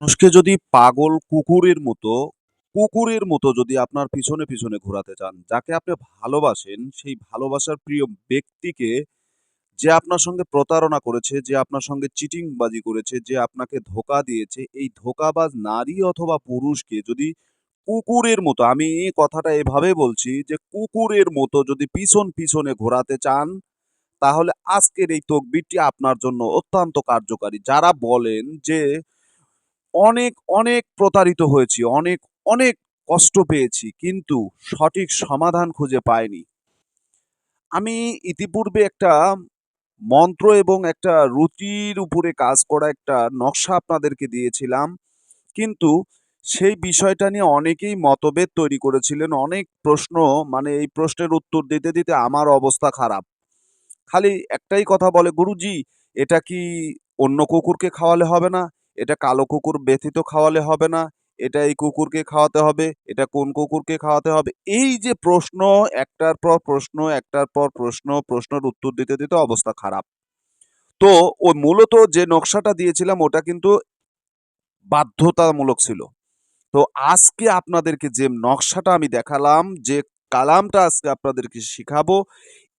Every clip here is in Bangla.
মানুষকে যদি পাগল কুকুরের মতো যদি আপনার পিছনে পিছনে ঘোরাতে চান, যাকে আপনি ভালোবাসেন, সেই ভালোবাসার প্রিয় ব্যক্তিকে যে আপনার সঙ্গে প্রতারণা করেছে, যে আপনার সঙ্গে চিটিংবাজি করেছে, যে আপনাকে ধোঁকা দিয়েছে, এই ধোঁকাবাজ নারী অথবা পুরুষকে যদি কুকুরের মতো, আমি এই কথাটা এভাবে বলছি যে কুকুরের মতো যদি পিছন পিছনে ঘোরাতে চান, তাহলে আজকের এই তকবিরটি আপনার জন্য অত্যন্ত কার্যকারী। যারা বলেন যে অনেক, অনেক প্রতারিত হয়েছি, অনেক, অনেক কষ্ট পেয়েছি, কিন্তু সঠিক সমাধান খুঁজে পাইনি। আমি ইতিপূর্বে একটা মন্ত্র এবং একটা রুটির উপরে কাজ করা একটা নকশা আপনাদেরকে দিয়েছিলাম। কিন্তু সেই বিষয়টা নিয়ে অনেকেই মতভেদ তৈরি করেছিলেন। অনেক প্রশ্ন, মানে এই প্রশ্নের উত্তর দিতে, দিতে আমার অবস্থা খারাপ। খালি একটাই কথা বলে, "গুরুজি, এটা কি অন্য কুকুরকে খাওয়ালে হবে না? এটা কালো কুকুর ব্যতীত খাওয়ালে হবে না? এটা এই কুকুরকে খাওয়াতে হবে, এটা কোন কুকুরকে খাওয়াতে হবে?" এই যে প্রশ্ন, একটার পর প্রশ্ন, একটার পর প্রশ্ন, প্রশ্নের উত্তর দিতে, দিতে অবস্থা খারাপ। তো ওই মূলত যে নকশাটা দিয়েছিলাম ওটা কিন্তু বাধ্যতামূলক ছিল। তো আজকে আপনাদেরকে যে নকশাটা আমি দেখালাম, যে কালামটা আজকে আপনাদেরকে শিখাবো,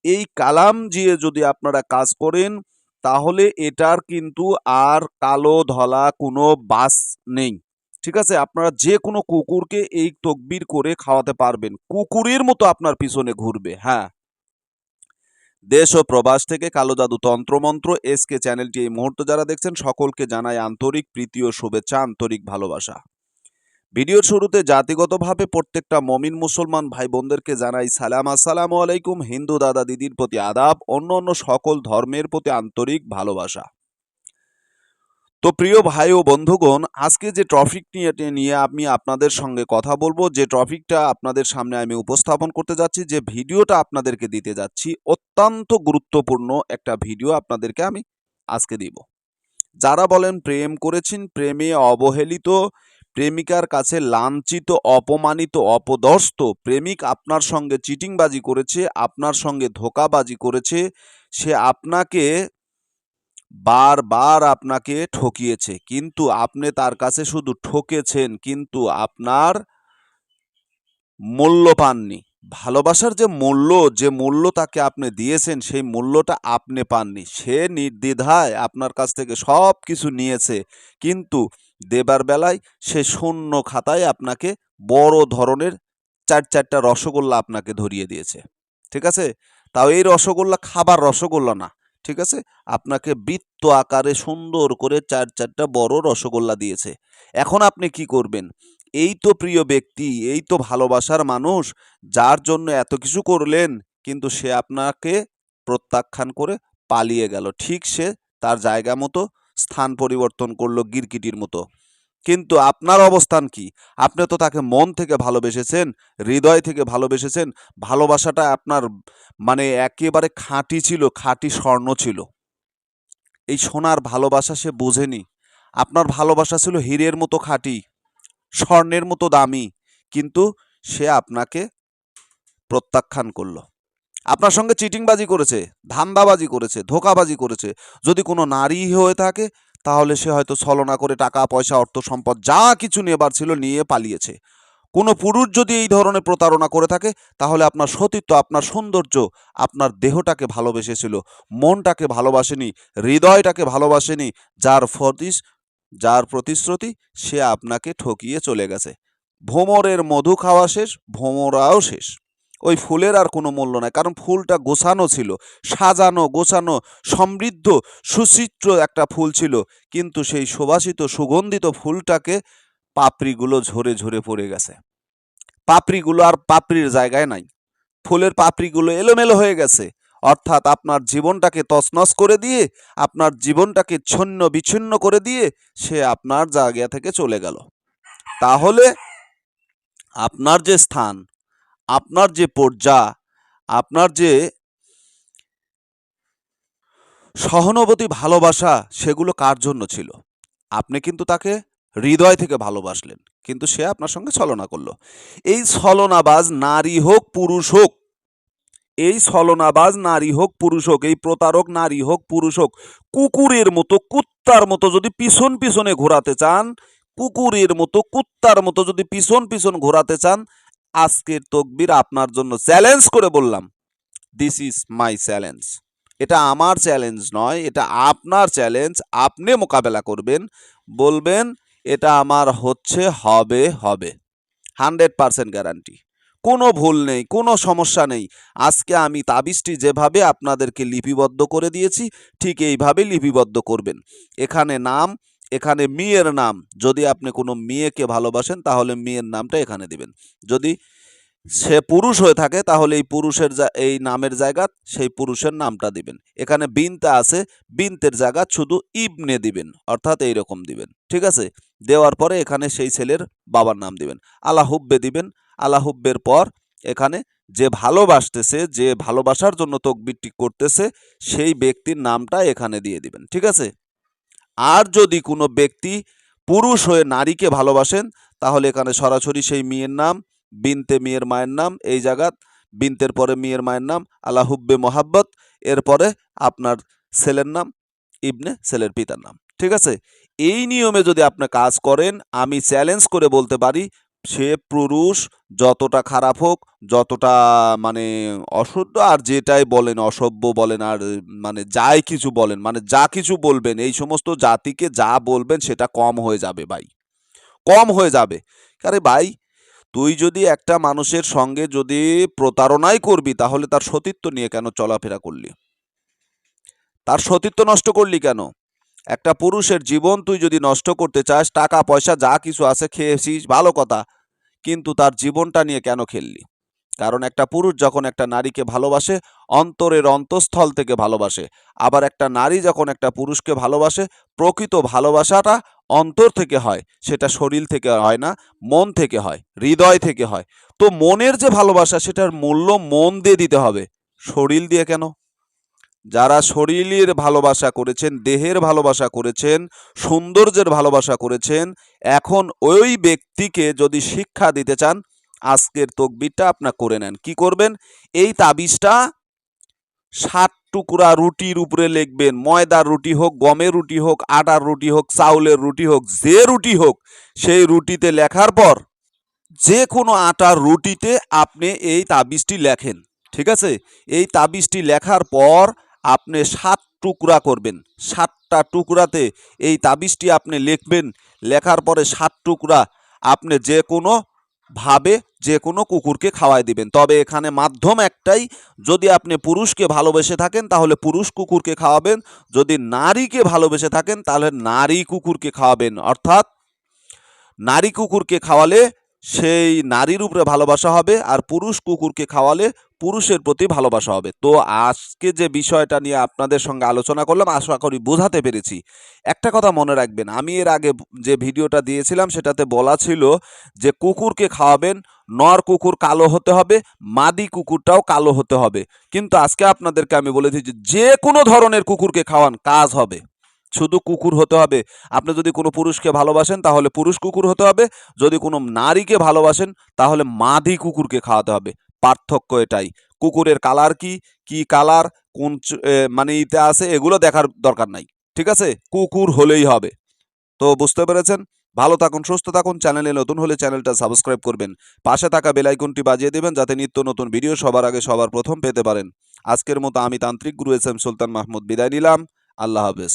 এই কালাম দিয়ে যদি আপনারা কাজ করেন, তাহলে এটার কিন্তু আর কালো ধলা কোনো বাস নেই। ঠিক আছে? আপনারা যে কোনো কুকুরকে এই তকবির করে খাওয়াতে পারবেন। কুকুরের মতো আপনার পিছনে ঘুরবে। হ্যাঁ, দেশ ও প্রবাস থেকে কালো জাদু তন্ত্রমন্ত্র এসকে চ্যানেলটি এই মুহূর্তে যারা দেখছেন, সকলকে জানাই আন্তরিক প্রীতি ও শুভেচ্ছা, আন্তরিক ভালোবাসা। ভিডিওর শুরুতে জাতিগতভাবে প্রত্যেকটা মমিন মুসলমান ভাই বোনদেরকে জানাই সালাম, আসসালামু আলাইকুম। হিন্দু দাদা দিদির প্রতি আদাব, অন্য অন্য সকল ধর্মের প্রতি আন্তরিক ভালোবাসা। তো প্রিয় ভাই ও বন্ধুগণ, আজকে যে টপিক নিয়ে আমি আপনাদের সঙ্গে কথা বলবো, যে টপিকটা আপনাদের সামনে আমি উপস্থাপন করতে যাচ্ছি, যে ভিডিওটা আপনাদেরকে দিতে যাচ্ছি, অত্যন্ত গুরুত্বপূর্ণ একটা ভিডিও আপনাদেরকে আমি আজকে দিব। যারা বলেন প্রেম করেছেন, প্রেমে অবহেলিত, প্রেমিকার কাছে লাঞ্ছিত, অপমানিত, অপদস্থ, প্রেমিক আপনার সঙ্গে চিটিংবাজি করেছে, আপনার সঙ্গে ধোঁকাবাজি করেছে, সে আপনাকে বারবার আপনাকে ঠকিয়েছে, কিন্তু আপনি তার কাছে শুধু ঠকেছেন, কিন্তু আপনার মূল্য পাননি। ভালোবাসার যে মূল্য তাকে আপনি দিয়েছেন, সেই মূল্যটা আপনি পাননি। সে নির্দ্বিধায় আপনার কাছ থেকে সব কিছু নিয়েছে, কিন্তু দেবার বেলায় সে শূন্য খাতায় আপনাকে বড় ধরনের ৪-৪টা রসগোল্লা আপনাকে ধরিয়ে দিয়েছে। ঠিক আছে? তাও এই রসগোল্লা খাবার রসগোল্লা না। ঠিক আছে? আপনাকে বৃত্ত আকারে সুন্দর করে ৪-৪টা বড় রসগোল্লা দিয়েছে। এখন আপনি কি করবেন? এই তো প্রিয় ব্যক্তি, এই তো ভালোবাসার মানুষ, যার জন্য এত কিছু করলেন, কিন্তু সে আপনাকে প্রত্যাখ্যান করে পালিয়ে গেল। ঠিক সে তার জায়গা মতো স্থান পরিবর্তন করলো গিরগিটির মতো। কিন্তু আপনার অবস্থান কি? আপনি তো তাকে মন থেকে ভালোবেসেছেন, হৃদয় থেকে ভালোবেসেছেন। ভালোবাসাটা আপনার মানে একেবারে খাঁটি ছিল, খাঁটি স্বর্ণ ছিল। এই সোনার ভালোবাসা সে বোঝেনি। আপনার ভালোবাসা ছিল হীরের মতো খাঁটি, স্বর্ণের মতো দামি, কিন্তু সে আপনাকে প্রত্যাখ্যান করল। আপনার সঙ্গে চিটিংবাজি করেছে, ধান্দাবাজি করেছে, ধোঁকাবাজি করেছে। যদি কোনো নারী হয়ে থাকে, তাহলে সে হয়তো ছলনা করে টাকা পয়সা অর্থ সম্পদ যা কিছু নেবার ছিল নিয়ে পালিয়েছে। কোনো পুরুষ যদি এই ধরনের প্রতারণা করে থাকে, তাহলে আপনার সতীত্ব, আপনার সৌন্দর্য, আপনার দেহটাকে ভালোবেসেছিল, মনটাকে ভালোবাসেনি, হৃদয়টাকে ভালোবাসেনি। যার প্রতিশ্রুতি সে আপনাকে ঠকিয়ে চলে গেছে। ভোমরের মধু খাওয়া শেষ, ভোমরাও শেষ। ওই ফুলের আর কোনো মূল্য নাই, কারণ ফুলটা গোছানো ছিল, সাজানো গোছানো, সমৃদ্ধ, সুচিত্র একটা ফুল ছিল, কিন্তু সেই সুবাসিত সুগন্ধিত ফুলটাকে পাপড়িগুলো ঝরে ঝরে পড়ে গেছে। পাপড়িগুলো আর পাপড়ির জায়গায় নাই, ফুলের পাপড়িগুলো এলোমেলো হয়ে গেছে। অর্থাৎ আপনার জীবনটাকে তছনছ করে দিয়ে, আপনার জীবনটাকে ছন্ন বিচ্ছিন্ন করে দিয়ে সে আপনার জায়গা থেকে চলে গেল। তাহলে আপনার যে স্থান, আপনার যে পর্যায়, আপনার যে সহানুভূতি, ভালোবাসা, সেগুলো কার জন্য ছিল? আপনি কিন্তু তাকে হৃদয় থেকে ভালোবাসলেন, কিন্তু সে আপনার সঙ্গে ছলনা করলো। এই ছলনাবাজ নারী হোক পুরুষ হোক, এই ছলনাবাজ নারী হোক পুরুষ হোক, এই প্রতারক নারী হোক পুরুষ হোক, কুকুরের মতো, কুত্তার মতো যদি পিছন পিছনে ঘোরাতে চান, কুকুরের মতো, কুত্তার মতো যদি পিছন পিছন ঘোরাতে চান, আজকের তকবির আপনার জন্য চ্যালেঞ্জ করে বললাম, দিস ইজ মাই চ্যালেঞ্জ। এটা আমার চ্যালেঞ্জ নয়, এটা আপনার চ্যালেঞ্জ। আপনি মোকাবেলা করবেন, বলবেন এটা আমার হচ্ছে, হবে হবে, 100% গ্যারান্টি, কোনো ভুল নেই, কোনো সমস্যা নেই। আজকে আমি তাবিজটি যেভাবে আপনাদেরকে লিপিবদ্ধ করে দিয়েছি, ঠিক এইভাবে লিপিবদ্ধ করবেন। এখানে নাম, এখানে মেয়ের নাম, যদি আপনি কোনো মেয়েকে ভালোবাসেন তাহলে মেয়ের নামটা এখানে দিবেন। যদি সে পুরুষ হয়ে থাকে তাহলে এই পুরুষের এই নামের জায়গা সেই পুরুষের নামটা দিবেন। এখানে বিনতে আছে, বিনতের জায়গা শুধু ইবনে দিবেন, অর্থাৎ এইরকম দিবেন। ঠিক আছে? দেওয়ার পরে এখানে সেই ছেলের বাবার নাম দিবেন, আলা হুব্বে দিবেন। আলা হুব্বের পর এখানে যে ভালোবাসতেছে, যে ভালোবাসার জন্য তকবিরটি করতেছে, সেই ব্যক্তির নামটা এখানে দিয়ে দিবেন। ঠিক আছে? আর যদি কোনো ব্যক্তি পুরুষ হয়ে নারীকে ভালোবাসেন তাহলে এখানে সরাসরি সেই মেয়ের নাম, বিনতে মেয়ের মায়ের নাম, এই জায়গাত বিনতের পরে মেয়ের মায়ের নাম, আলা হুব্বে মোহাব্বত, এরপরে আপনার ছেলের নাম, ইবনে ছেলের পিতার নাম। ঠিক আছে? এই নিয়মে যদি আপনি কাজ করেন, আমি চ্যালেঞ্জ করে বলতে পারি, সে পুরুষ যতটা খারাপ হোক, যতটা মানে অশুদ্ধ আর যেটাই বলেন, অসভ্য বলেন আর মানে যাই কিছু বলেন, মানে যা কিছু বলবেন, এই সমস্ত জাতিকে যা বলবেন সেটা কম হয়ে যাবে ভাই, কম হয়ে যাবে। আরে ভাই, তুই যদি একটা মানুষের সঙ্গে যদি প্রতারণাই করবি তাহলে তার সতীত্ব নিয়ে কেন চলাফেরা করলি? তার সতীত্ব নষ্ট করলি কেন? একটা পুরুষের জীবন তুই যদি নষ্ট করতে চাস, টাকা পয়সা যা কিছু আছে খেয়েছিস, ভালো কথা, কিন্তু তার জীবনটা নিয়ে কেন খেললি? কারণ একটা পুরুষ যখন একটা নারীকে ভালোবাসে, অন্তরের অন্তঃস্থল থেকে ভালোবাসে। আবার একটা নারী যখন একটা পুরুষকে ভালোবাসে, প্রকৃত ভালোবাসাটা অন্তর থেকে হয়, সেটা শরীর থেকে হয় না, মন থেকে হয়, হৃদয় থেকে হয়। তো মনের যে ভালোবাসা, সেটার মূল্য মন দিয়ে দিতে হবে, শরীর দিয়ে কেন? যারা শরীরের ভালোবাসা করেছেন, দেহের ভালোবাসা করেছেন, সৌন্দর্যের ভালোবাসা করেছেন, এখন ওই ব্যক্তিকে যদি শিক্ষা দিতে চান, আজকের তকবিরটা আপনার করে নেন। কি করবেন? এই তাবিজটা 7 টুকরা রুটির উপরে লিখবেন। ময়দার রুটি হোক, গমের রুটি হোক, আটার রুটি হোক, চাউলের রুটি হোক, যে রুটি হোক, সেই রুটিতে লেখার পর যে কোনো আটার রুটিতে আপনি এই তাবিজটি লেখেন। ঠিক আছে? এই তাবিজটি লেখার পর আপনি 7 টুকরা করবেন। 7টা টুকরাতে এই তাবিজটি আপনি লিখবেন। লেখার পরে 7 টুকরা আপনি যে কোনো ভাবে যে কোনো কুকুরকে খাওয়াই দিবেন। তবে এখানে মাধ্যম একটাই, যদি আপনি পুরুষকে ভালোবেসে থাকেন তাহলে পুরুষ কুকুরকে খাওয়াবেন, যদি নারীকে ভালোবেসে থাকেন তাহলে নারী কুকুরকে খাওয়াবেন। অর্থাৎ নারী কুকুরকে খাওয়ালে সেই নারীর উপরে ভালোবাসা হবে, আর পুরুষ কুকুরকে খাওয়ালে পুরুষের প্রতি ভালোবাসা হবে। তো আজকে যে বিষয়টা নিয়ে আপনাদের সঙ্গে আলোচনা করলাম, আশা করি বোঝাতে পেরেছি। একটা কথা মনে রাখবেন, আমি এর আগে যে ভিডিওটা দিয়েছিলাম সেটাতে বলা ছিল যে কুকুরকে খাওয়াবেন, নর কুকুর কালো হতে হবে, মাদি কুকুরটাও কালো হতে হবে। কিন্তু আজকে আপনাদেরকে আমি বলে দিচ্ছি, যে কোনো ধরনের কুকুরকে খাওয়ান, কাজ হবে। শুধু কুকুর হতে হবে। আপনি যদি কোনো পুরুষকে ভালোবাসেন তাহলে পুরুষ কুকুর হতে হবে, যদি কোনো নারীকে ভালোবাসেন তাহলে মাদি কুকুরকে খাওয়াতে হবে। পার্থক্য এটাই। কুকুরের কালার কি, কি কালার, কোন মানে ইতে আছে, এগুলো দেখার দরকার নাই। ঠিক আছে? কুকুর হলেই হবে। তো বুঝতে পেরেছেন? ভালো থাকুন, সুস্থ থাকুন। চ্যানেলে নতুন হলে চ্যানেলটা সাবস্ক্রাইব করবেন। পাশে থাকা বেল আইকনটি বাজিয়ে দেবেন যাতে নিত্য নতুন ভিডিও সবার আগে সবার প্রথম পেতে পারেন। আজকের মতো আমি তান্ত্রিক গুরু এস এম সুলতান মাহমুদ বিদায় নিলাম। আল্লাহ হাফেজ।